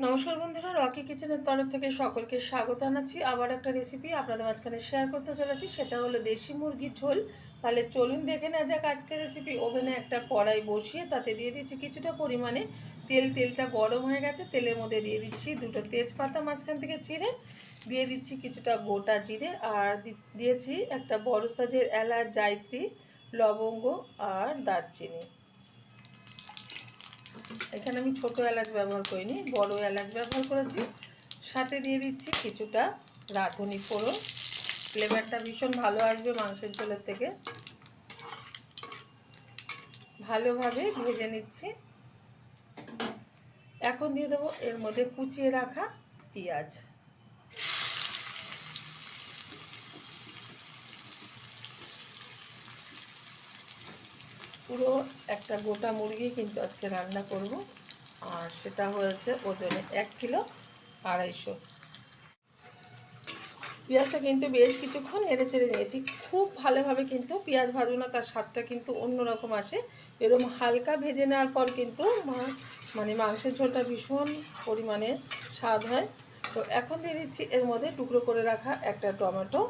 নমস্কার বন্ধুরা, রকি কিচেনের তরফ থেকে সকলকে স্বাগত জানাচ্ছি। আবার একটা রেসিপি আপনাদের মাঝখানে শেয়ার করতে চলেছি, সেটা হলো দেশি মুরগির ঝোল। তাহলে চলুন দেখে নেওয়া যাক আজকের রেসিপি। ওভেনে একটা কড়াই বসিয়ে তাতে দিয়ে দিচ্ছি কিছুটা পরিমাণে তেল। তেলটা গরম হয়ে গেছে, তেলের মধ্যে দিয়ে দিচ্ছি দুটো তেজপাতা মাঝখান থেকে চিড়ে, দিয়ে দিচ্ছি কিছুটা গোটা জিরে, আর দিয়েছি একটা বড় সাইজের এলাচ, জায়ত্রী, লবঙ্গ আর দারচিনি। এখানে আমি ছোট এলাচ ব্যবহার করিনি, বড় এলাচ ব্যবহার করেছি। সাথে দিয়ে দিচ্ছি কিছুটা রাঁধুনি ফোড়ন, ফ্লেভারটা ভীষণ ভালো আসবে মাংসের ঝোলের থেকে। ভালোভাবে ভেজে নিচ্ছি। এখন দিয়ে দেবো এর মধ্যে কুচিয়ে রাখা পেঁয়াজ। পুরো একটা গোটা মুরগি কিন্তু আজকে রান্না করব, আর সেটা হয়েছে ওজনে 1 কিলো 250। পেঁয়াজটা কিন্তু বেশ কিছুক্ষণ নেড়ে চেড়ে নিয়েছি। খুব ভালোভাবে কিন্তু পেঁয়াজ ভাজবো না, তার স্বাদটা কিন্তু অন্যরকম আসে। এরকম হালকা ভেজে নেওয়ার পর কিন্তু মাংসের ঝোলটা ভীষণ পরিমাণে স্বাদ হয়। তো এখন দিয়ে দিচ্ছি এর মধ্যে টুকরো করে রাখা একটা টমেটো,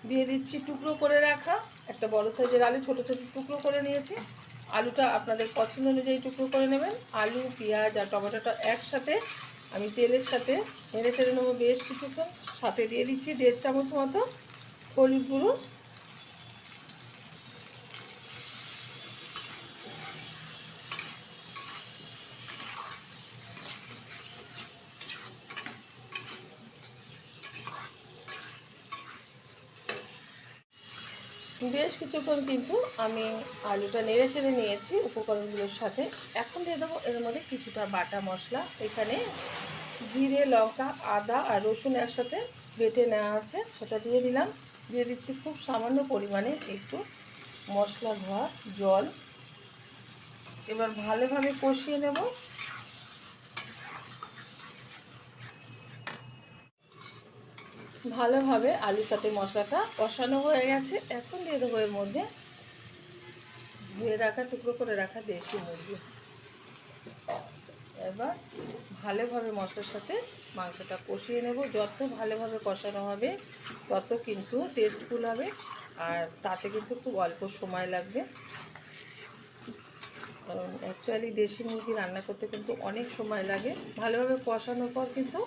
দিয়ে দিচ্ছি টুকরো করে রাখা একটা বড় সাইজের আলু, ছোট ছোট টুকরো করে নিয়েছি। আলুটা আপনাদের পছন্দ অনুযায়ী টুকরো করে নেবেন। আলু, পেঁয়াজ আর টমেটোটা একসাথে আমি তেলের সাথে নেড়ে চেড়ে নেবো বেশ কিছুক্ষণ। সাথে দিয়ে দিচ্ছি 1.5 চামচ মতো হলুদ গুঁড়ো, বেশ কিছুক্ষণ কিন্তু আমি আলুটা নেড়ে চেড়ে নিয়েছি উপকরণগুলোর সাথে। এখন দিয়ে দেবো এর মধ্যে কিছুটা বাটা মশলা। এখানে জিরে, লঙ্কা, আদা আর রসুন একসাথে বেটে নেওয়া আছে, সেটা দিয়ে দিলাম। দিয়ে দিচ্ছি খুব সামান্য পরিমাণে একটু মশলা ধোয়া জল। এবার ভালোভাবে কষিয়ে নেব। ভালোভাবে আলুর সাথে মশলাটা কষানো হয়ে গেছে। এখন দিয়ে দেবো এর মধ্যে ধুয়ে রাখা টুকরো করে রাখা দেশি মুরগি। এবার ভালোভাবে মশলার সাথে মাংসটা কষিয়ে নেব। যত ভালোভাবে কষানো হবে তত কিন্তু টেস্টফুল হবে, আর তাতে কিন্তু খুব অল্প সময় লাগবে। কারণ অ্যাকচুয়ালি দেশি মুরগি রান্না করতে কিন্তু অনেক সময় লাগে। ভালোভাবে কষানোর পর কিন্তু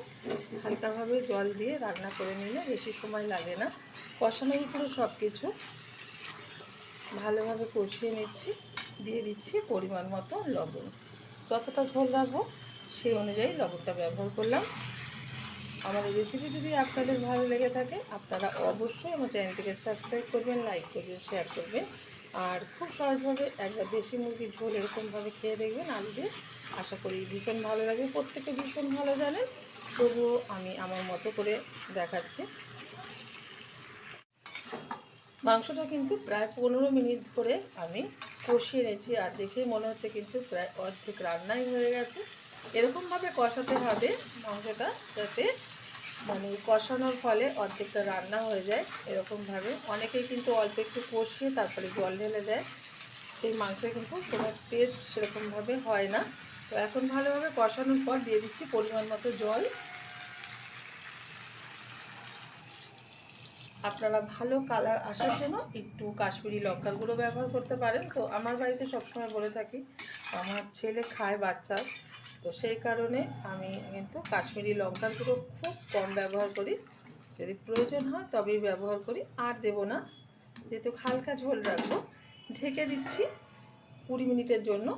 হালকাভাবে জল দিয়ে রান্না করে নিলে বেশি সময় লাগে না। কষানোর উপরে সব কিছু ভালোভাবে কষিয়ে নিচ্ছি। দিয়ে দিচ্ছি পরিমাণ মতো লবণ। যতটা ঝোল রাখবো সেই অনুযায়ী লবণটা ব্যবহার করলাম। আমার এই রেসিপি যদি আপনাদের ভালো লেগে থাকে আপনারা অবশ্যই আমার চ্যানেলটিকে সাবস্ক্রাইব করবেন, লাইক করবেন, শেয়ার করবেন। আর খুব সহজভাবে একবার দেশি মুরগির ঝোল এরকমভাবে খেয়ে দেখবেন আলু দিয়ে। আশা করি ভীষণ ভালো লাগে, প্রত্যেকে ভীষণ ভালো জানেন, তবুও আমি আমার মতো করে দেখাচ্ছি। মাংসটা কিন্তু প্রায় 15 মিনিট ধরে আমি কষিয়ে নিয়েছি, আর দেখে মনে হচ্ছে কিন্তু প্রায় অর্ধেক রান্নাই হয়ে গেছে। এরকমভাবে কষাতে হবে মাংসটা, যাতে কষানোর ফলে অর্ধেকটা রান্না হয়ে যায়। এরকমভাবে অনেকেই কিন্তু অল্প একটু কষিয়ে তারপরে জল ঢেলে দেয়, সেই মাংসে কিন্তু কোনো টেস্ট সেরকমভাবে হয় না। তো এখন ভালোভাবে কষানোর পর দিয়ে দিচ্ছি পরিমাণ মতো জল। আপনারা ভালো কালার আসার জন্য একটু কাশ্মীরি লঙ্কার গুঁড়ো ব্যবহার করতে পারেন। তো আমার বাড়িতে সবসময় বলে থাকি, আমার ছেলে খায় বাচ্চা, তো সেই কারণে আমি কিন্তু কাশ্মীরি লঙ্কার গুঁড়ো খুব কম ব্যবহার করি। যদি প্রয়োজন হয় তবেই ব্যবহার করি, আর দেব না, যেহেতু হালকা ঝোল রাখবো। ঢেকে দিচ্ছি 20 মিনিটের জন্য,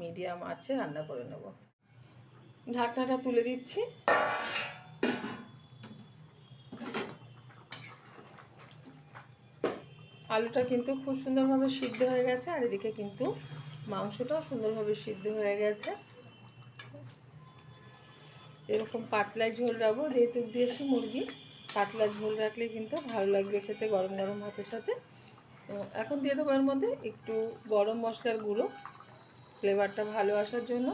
মিডিয়াম আঁচে রান্না করে নেব। ঢাকনাটা তুলে দিচ্ছি। আলুটা কিন্তু খুব সুন্দরভাবে সিদ্ধ হয়ে গেছে, আর এদিকে কিন্তু মাংসটাও সুন্দরভাবে সিদ্ধ হয়ে গেছে। এরকম পাতলায় ঝোল রাখবো, যেহেতু দেশি মুরগি পাতলা ঝোল রাখলে কিন্তু ভালো লাগবে খেতে গরম গরম ভাতের সাথে। তো এখন দিয়ে দেবো এর মধ্যে একটু গরম মশলার গুঁড়ো, ফ্লেভারটা ভালো আসার জন্য।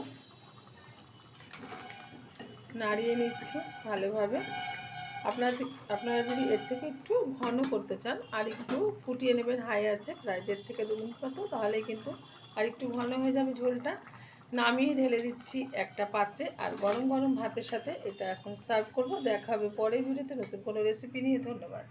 নাড়িয়ে নিচ্ছি ভালোভাবে। আপনারা যদি এর থেকে একটু ঘন করতে চান আর একটু ফুটিয়ে নেবেন হাই আছে প্রায় 1.5 থেকে 2 মিনিট মতো, তাহলেই কিন্তু আর একটু ঘন হয়ে যাবে ঝোলটা। নামিয়ে ঢেলে দিচ্ছি একটা পাত্রে, আর গরম গরম ভাতের সাথে এটা এখন সার্ভ করব। দেখা হবে পরের ভিডিওতে নতুন কোনো রেসিপি নিয়ে। ধন্যবাদ।